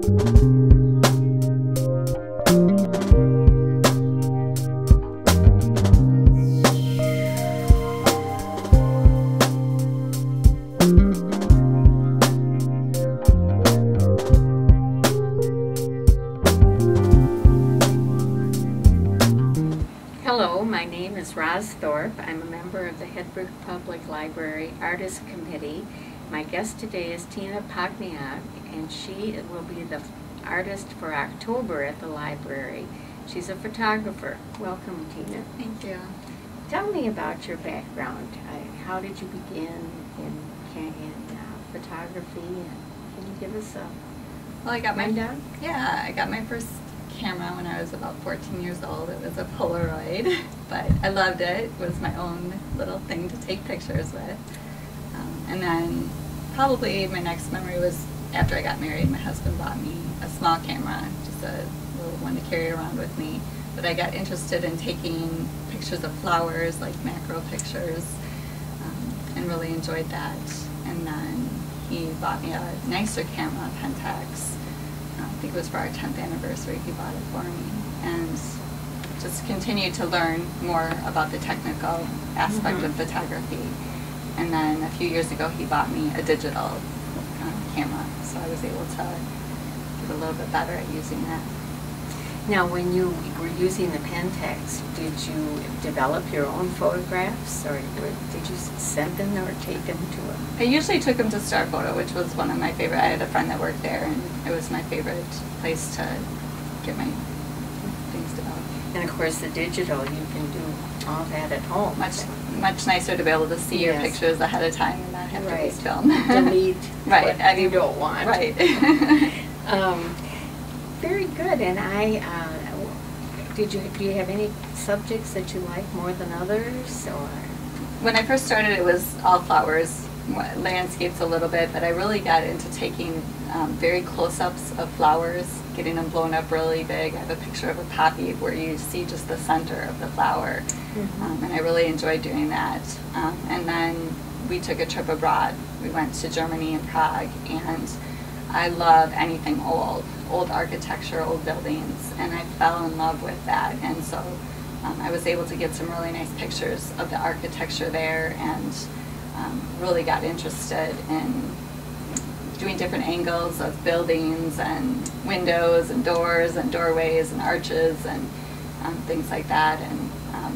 Hello, my name is Thorpe. I'm a member of the Hedberg Public Library Artist Committee. My guest today is Pachniak, and she will be the artist for October at the library. She's a photographer. Welcome, Tina. Thank you. Tell me about your background. How did you begin in photography? And can you give us a rundown? I got my first camera when I was about 14 years old. It was a Polaroid, but I loved it. It was my own little thing to take pictures with. And then probably my next memory was after I got married. My husband bought me a small camera, just a little one to carry around with me. But I got interested in taking pictures of flowers, like macro pictures, and really enjoyed that. And then he bought me a nicer camera, Pentax. I think it was for our 10th anniversary. He bought it for me, and just continued to learn more about the technical aspect of photography. And then a few years ago, he bought me a digital camera, so I was able to get a little bit better at using that. Now, when you were using the Pentax, did you develop your own photographs, or did you send them or take them to a... I usually took them to Star Photo, which was one of my favorite. I had a friend that worked there, and it was my favorite place to get my things developed. And of course, the digital, you can do all that at home. Much nicer to be able to see your pictures ahead of time and not have to waste film. Delete what you don't want. Right. Very good. And do you have any subjects that you like more than others? Or when I first started, it was all flowers, landscapes a little bit, but I really got into taking very close-ups of flowers, getting them blown up really big. I have a picture of a poppy where you see just the center of the flower, and I really enjoyed doing that. And then we took a trip abroad. We went to Germany and Prague, and I love anything old architecture, old buildings, and I fell in love with that. And so I was able to get some really nice pictures of the architecture there, and really got interested in doing different angles of buildings and windows and doors and doorways and arches and things like that. And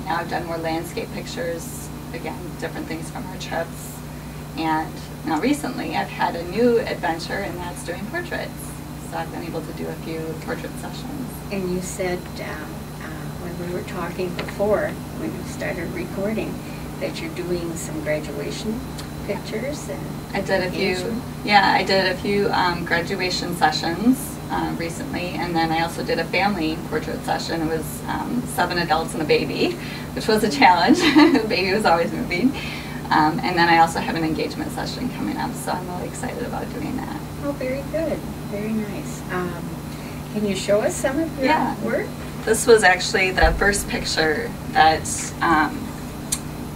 now I've done more landscape pictures, again, different things from our trips. And now recently I've had a new adventure, and that's doing portraits. So I've been able to do a few portrait sessions. And you said when we were talking before we started recording that you're doing some graduation pictures. And I did a few. Yeah, I did a few graduation sessions recently, and then I also did a family portrait session. It was 7 adults and a baby, which was a challenge. The baby was always moving. And then I also have an engagement session coming up, so I'm really excited about doing that. Oh, very good. Very nice. Can you show us some of your work? This was actually the first picture that,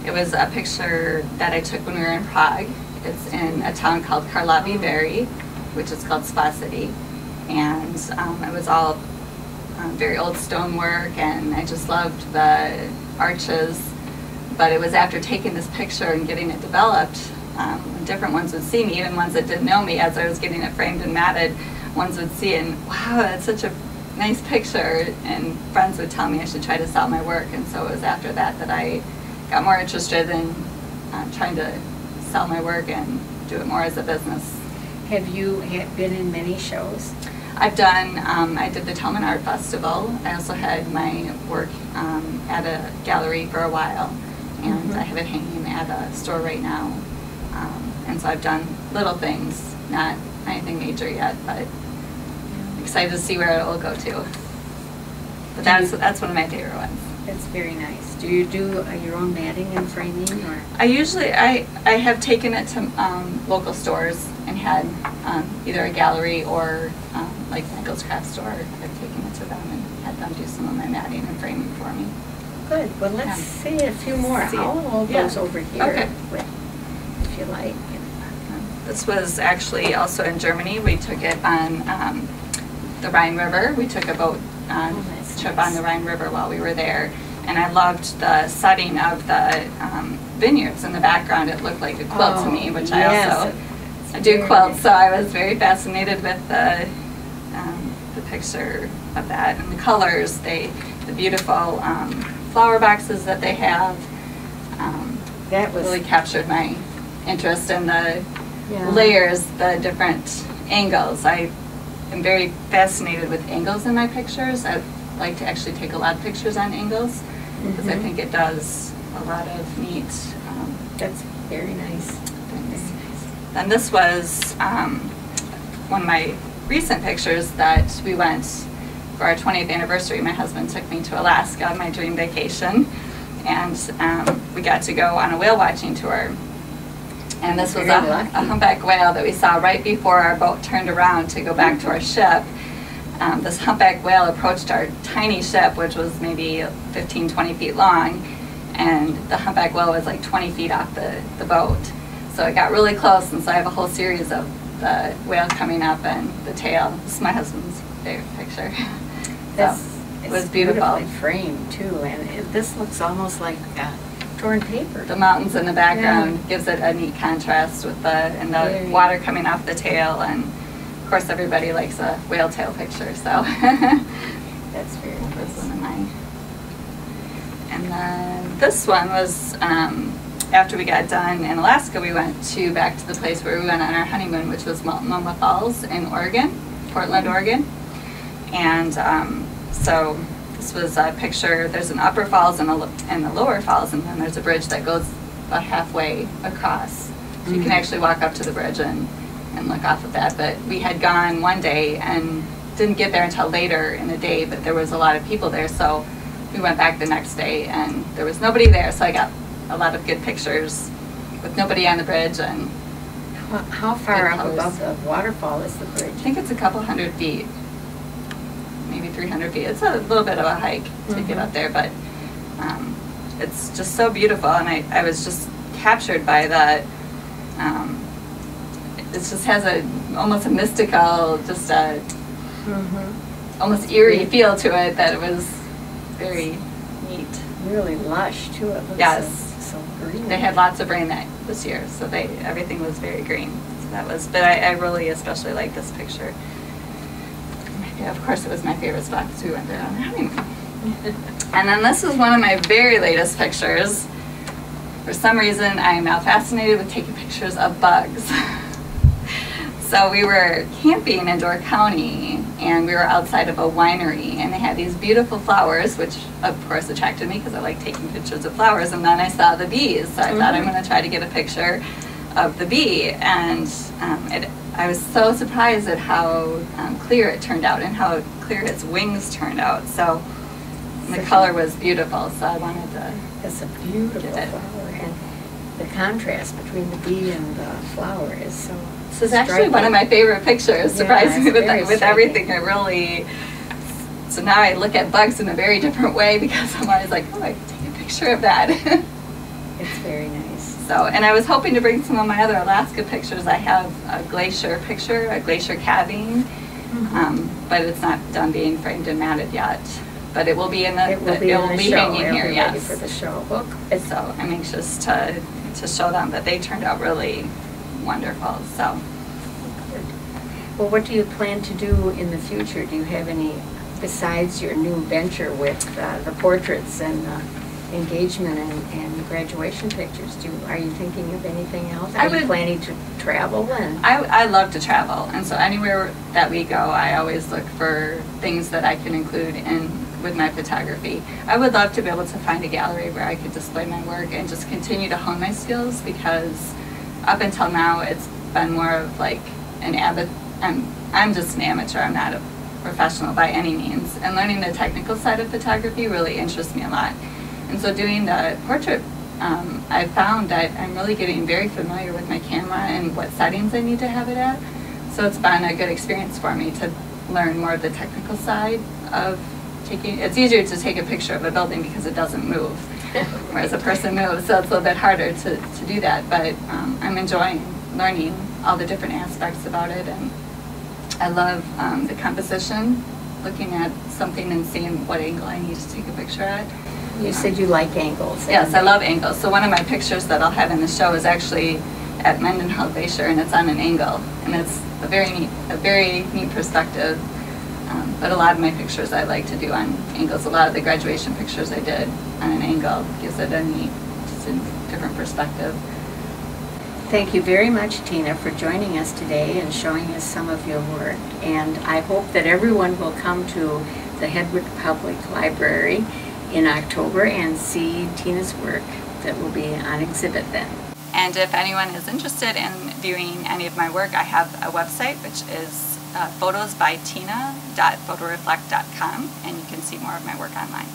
it was a picture that I took when we were in Prague. It's in a town called Karlovy Vary, which is called Spa City. And it was all very old stonework, and I just loved the arches. But it was after taking this picture and getting it developed, different ones would see me, even ones that didn't know me, as I was getting it framed and matted, ones would see it, and wow, that's such a nice picture, and friends would tell me I should try to sell my work. And so it was after that that I got more interested in trying to sell my work and do it more as a business. Have you been in many shows? I've done, I did the Tellman Art Festival. I also had my work at a gallery for a while, and I have it hanging at a store right now. And so I've done little things, not anything major yet, but excited to see where it will go to. But that's one of my favorite ones. That's very nice. Do you do your own matting and framing, or? I usually I have taken it to local stores and had either a gallery or like Michael's Craft Store. I've taken it to them and had them do some of my matting and framing for me. Good. Well, let's see a few more. I'll hold those over here, if you like. This was actually also in Germany. We took it on the Rhine River. We took a boat trip on the Rhine River while we were there, and I loved the setting of the vineyards in the background. It looked like a quilt to me, which I do quilt, so I was very fascinated with the picture of that and the colors, the beautiful flower boxes that they have. That really captured my interest in the layers, the different angles. I am very fascinated with angles in my pictures. I like to actually take a lot of pictures on angles because I think it does a lot of neat. That's very nice. Things. And this was one of my recent pictures that we went for our 20th anniversary. My husband took me to Alaska on my dream vacation, and we got to go on a whale watching tour. And this was a humpback whale that we saw right before our boat turned around to go back to our ship. This humpback whale approached our tiny ship, which was maybe 15, 20 feet long, and the humpback whale was like 20 feet off the boat. So it got really close, and so I have a whole series of the whale coming up and the tail. This is my husband's favorite picture. It was beautifully framed too, and this looks almost like torn paper. The mountains in the background gives it a neat contrast with the water coming off the tail, and of course everybody likes a whale tail picture, so that's very nice. That's one of mine. And then this one was after we got done in Alaska, we went back to the place where we went on our honeymoon, which was Multnomah Falls in Oregon, Portland, Oregon. And so this was a picture. There's an upper falls and the lower falls, and then there's a bridge that goes about halfway across. So you can actually walk up to the bridge and look off of that. But we had gone one day and didn't get there until later in the day, but there was a lot of people there, so we went back the next day and there was nobody there, so I got a lot of good pictures with nobody on the bridge. And how far up above the waterfall is the bridge? I think it's a couple hundred feet, maybe 300 feet. It's a little bit of a hike to get up there, but it's just so beautiful, and I was just captured by that. It just has almost a mystical, just a almost eerie feel to it that it was very neat. Really lush too. It looks so green. They had lots of rain this year, so everything was very green. So that was, but I really especially like this picture. Yeah, of course, it was my favorite spot because we went there on our honeymoon. And then this is one of my very latest pictures. For some reason, I am now fascinated with taking pictures of bugs. So we were camping in Door County, and we were outside of a winery, and they had these beautiful flowers, which of course attracted me because I like taking pictures of flowers. And then I saw the bees, so I thought I'm going to try to get a picture of the bee. And I was so surprised at how clear it turned out and how clear its wings turned out. So the color was beautiful, so I wanted to. It's a beautiful flower, and the contrast between the bee and the flower is so. This is actually one of my favorite pictures, surprisingly, with everything. So now I look at bugs in a very different way because I'm always like, oh, I can take a picture of that. It's very nice. So, and I was hoping to bring some of my other Alaska pictures. I have a glacier picture, a glacier calving, but it's not done being framed and matted yet. But it will be in it will be hanging here, ready for the show book. So I'm anxious to show them, but they turned out really wonderful. So. Well, what do you plan to do in the future? Do you have any, besides your new venture with the portraits and engagement and graduation pictures? Are you thinking of anything else? Are you planning to travel? I love to travel, and so anywhere that we go, I always look for things that I can include with my photography. I would love to be able to find a gallery where I could display my work and just continue to hone my skills, because up until now it's been more of like I'm just an amateur. I'm not a professional by any means, and learning the technical side of photography really interests me a lot. And so doing the portrait, I found that I'm really getting very familiar with my camera and what settings I need to have it at. So it's been a good experience for me to learn more of the technical side of taking. It's easier to take a picture of a building because it doesn't move, whereas a person moves, so it's a little bit harder to do that. But I'm enjoying learning all the different aspects about it, and I love the composition, looking at something and seeing what angle I need to take a picture at. You said you like angles. Yes, I love angles. So one of my pictures that I'll have in the show is actually at Mendenhall Glacier, and it's on an angle, and it's a very neat perspective. But a lot of my pictures I like to do on angles. A lot of the graduation pictures I did on an angle gives it a neat, just a different perspective. Thank you very much, Tina, for joining us today and showing us some of your work. And I hope that everyone will come to the Hedwick Public Library in October and see Tina's work that will be on exhibit then. And if anyone is interested in viewing any of my work, I have a website, which is photosbytina.photoreflect.com, and you can see more of my work online.